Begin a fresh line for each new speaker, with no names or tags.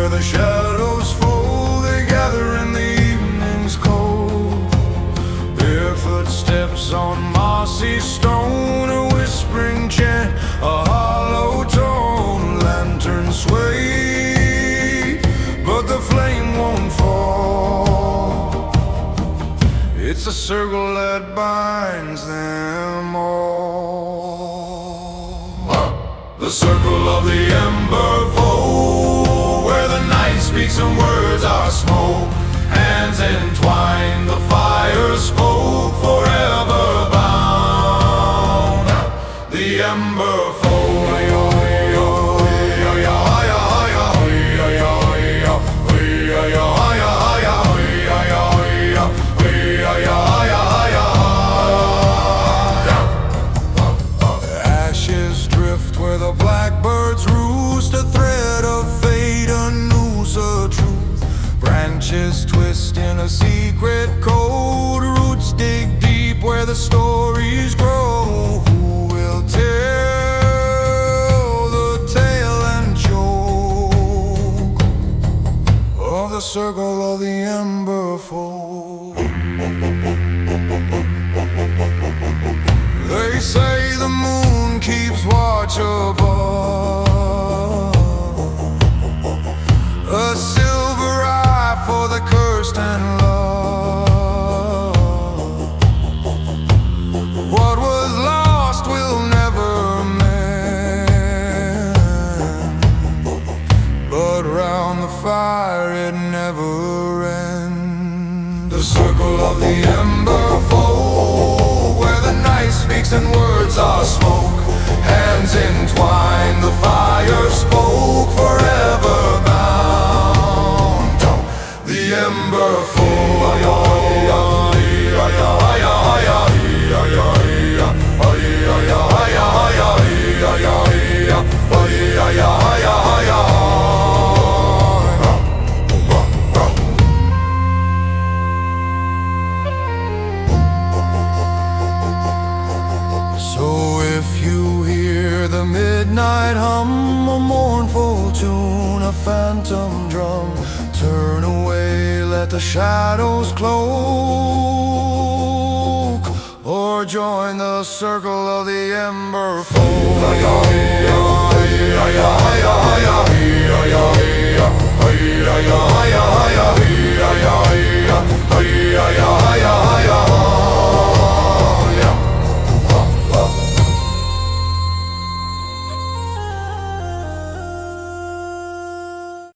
The shadows fall, they gather in the evening's cold. Barefoot steps on mossy stone, a whispering chant, a hollow tone. Lanterns sway, but the flame won't fall. It's a circle that binds them all. The circle of the Ember Folk, where the night speaks and words are smoke. Hands entwined, the fire spoke, forever bound. The Ember Folk. Ashes drift where the blackbirds roost, a thread of fate, a noose of truth. Branches twist in a secret code, roots dig deep where the stories grow. Who will tell the tale and joke of the circle of the Ember Folk? They say the moon keeps watch above, a silver eye for the cursed and loved. What was lost will never mend, but round the fire it never ends. The circle of the Ember Folk, where the night speaks and words are smoke. Hands entwined, the fire spoke, forever bound. The Ember Folk. So if you hear the midnight hum, a mournful tune, a phantom drum, turn away, let the shadows cloak, or join the circle of the Ember Folk.